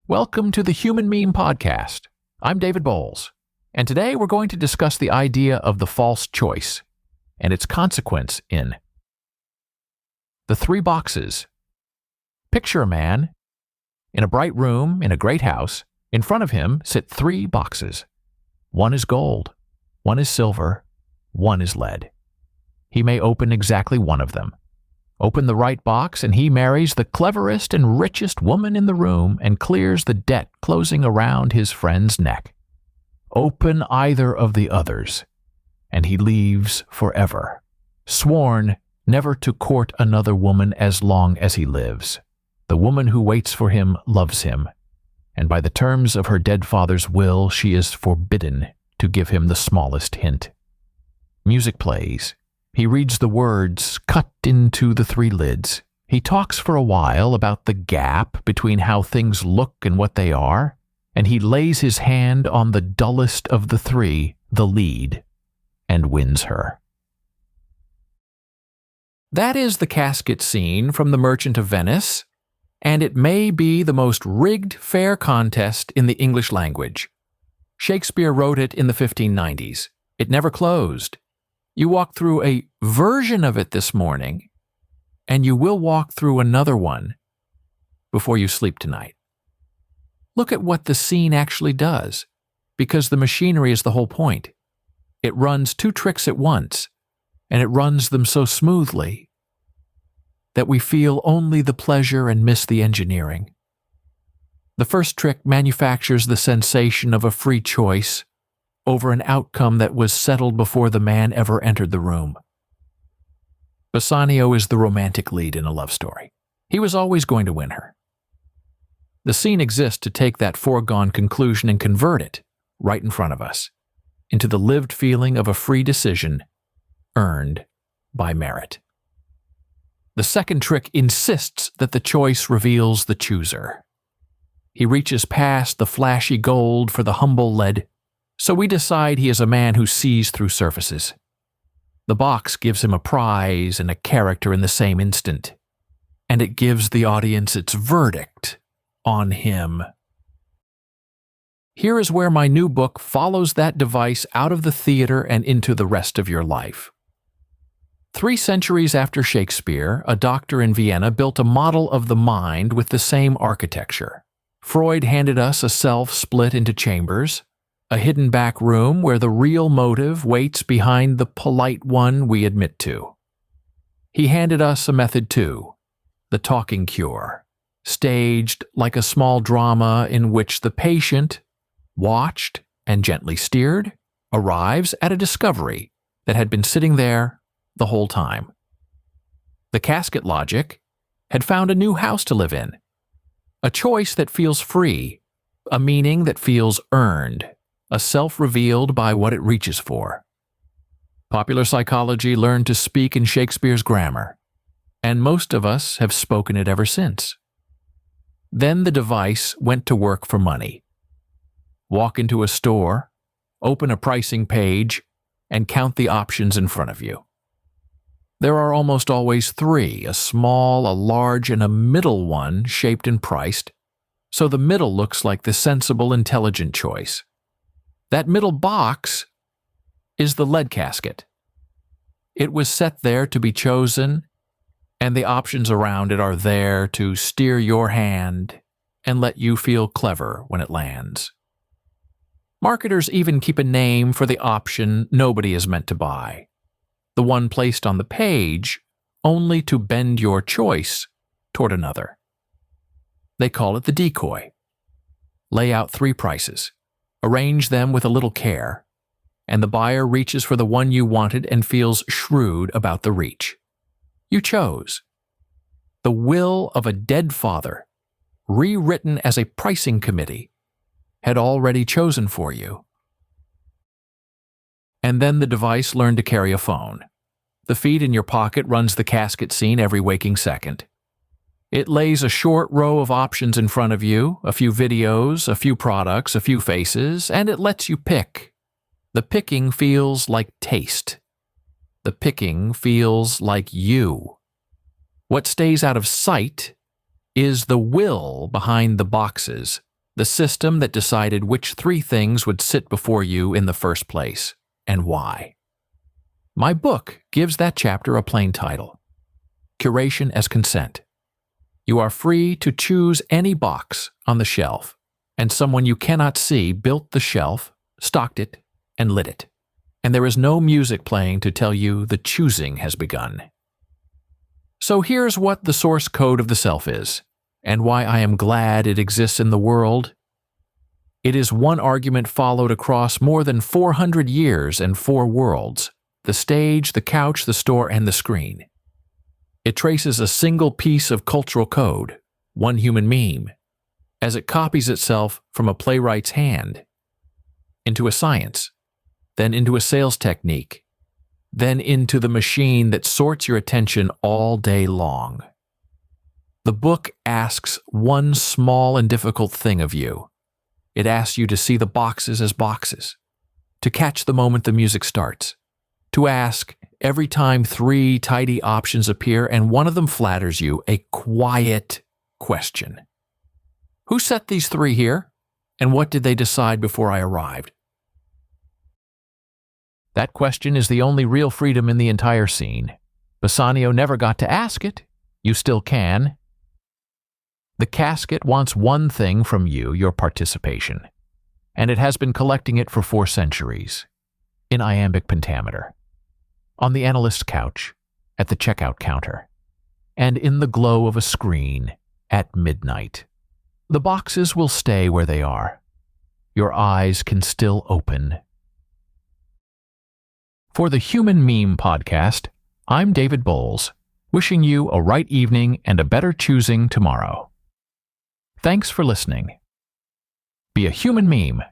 Welcome to the Human Meme Podcast. I'm David Bowles, and today we're going to discuss the idea of the false choice and its consequence in the three boxes. Picture a man in a bright room in a great house. In front of him sit three boxes. One is gold, one is silver, one is lead. He may open exactly one of them. Open the right box and he marries the cleverest and richest woman in the room and clears the debt closing around his friend's neck. Open either of the others, and he leaves forever, sworn never to court another woman as long as he lives. The woman who waits for him loves him, and by the terms of her dead father's will, she is forbidden to give him the smallest hint. Music plays. He reads the words cut into the three lids. He talks for a while about the gap between how things look and what they are, and he lays his hand on the dullest of the three, the lead, and wins her. That is the casket scene from The Merchant of Venice, and it may be the most rigged fair contest in the English language. Shakespeare wrote it in the 1590s. It never closed. You walked through a version of it this morning, and you will walk through another one before you sleep tonight. Look at what the scene actually does, because the machinery is the whole point. It runs two tricks at once, and it runs them so smoothly that we feel only the pleasure and miss the engineering. The first trick manufactures the sensation of a free choice over an outcome that was settled before the man ever entered the room. Bassanio is the romantic lead in a love story. He was always going to win her. The scene exists to take that foregone conclusion and convert it, right in front of us, into the lived feeling of a free decision earned by merit. The second trick insists that the choice reveals the chooser. He reaches past the flashy gold for the humble lead, so we decide he is a man who sees through surfaces. The box gives him a prize and a character in the same instant, and it gives the audience its verdict on him. Here is where my new book follows that device out of the theater and into the rest of your life. 3 centuries after Shakespeare, a doctor in Vienna built a model of the mind with the same architecture. Freud handed us a self split into chambers, a hidden back room where the real motive waits behind the polite one we admit to. He handed us a method too, the talking cure, staged like a small drama in which the patient, watched and gently steered, arrives at a discovery that had been sitting there the whole time. The casket logic had found a new house to live in, a choice that feels free, a meaning that feels earned, a self revealed by what it reaches for. Popular psychology learned to speak in Shakespeare's grammar, and most of us have spoken it ever since. Then the device went to work for money. Walk into a store, open a pricing page, and count the options in front of you. There are almost always 3, a small, a large, and a middle one shaped and priced, so the middle looks like the sensible, intelligent choice. That middle box is the lead casket. It was set there to be chosen, and the options around it are there to steer your hand and let you feel clever when it lands. Marketers even keep a name for the option nobody is meant to buy, the one placed on the page only to bend your choice toward another. They call it the decoy. Lay out 3 prices. Arrange them with a little care, and the buyer reaches for the one you wanted and feels shrewd about the reach. You chose. The will of a dead father, rewritten as a pricing committee, had already chosen for you. And then the device learned to carry a phone. The feed in your pocket runs the casket scene every waking second. It lays a short row of options in front of you, a few videos, a few products, a few faces, and it lets you pick. The picking feels like taste. The picking feels like you. What stays out of sight is the will behind the boxes, the system that decided which 3 things would sit before you in the first place, and why. My book gives that chapter a plain title: Curation as Consent. You are free to choose any box on the shelf, and someone you cannot see built the shelf, stocked it, and lit it. And there is no music playing to tell you the choosing has begun. So here's what the source code of the self is, and why I am glad it exists in the world. It is one argument followed across more than 400 years and 4 worlds: the stage, the couch, the store, and the screen. It traces a single piece of cultural code, one human meme, as it copies itself from a playwright's hand into a science, then into a sales technique, then into the machine that sorts your attention all day long. The book asks one small and difficult thing of you. It asks you to see the boxes as boxes, to catch the moment the music starts, to ask, every time 3 tidy options appear and one of them flatters you, a quiet question. Who set these 3 here, and what did they decide before I arrived? That question is the only real freedom in the entire scene. Bassanio never got to ask it. You still can. The casket wants one thing from you: your participation, and it has been collecting it for 4 centuries, in iambic pentameter, on the analyst's couch, at the checkout counter, and in the glow of a screen at midnight. The boxes will stay where they are. Your eyes can still open. For the Human Meme Podcast, I'm David Bowles, wishing you a right evening and a better choosing tomorrow. Thanks for listening. Be a human meme.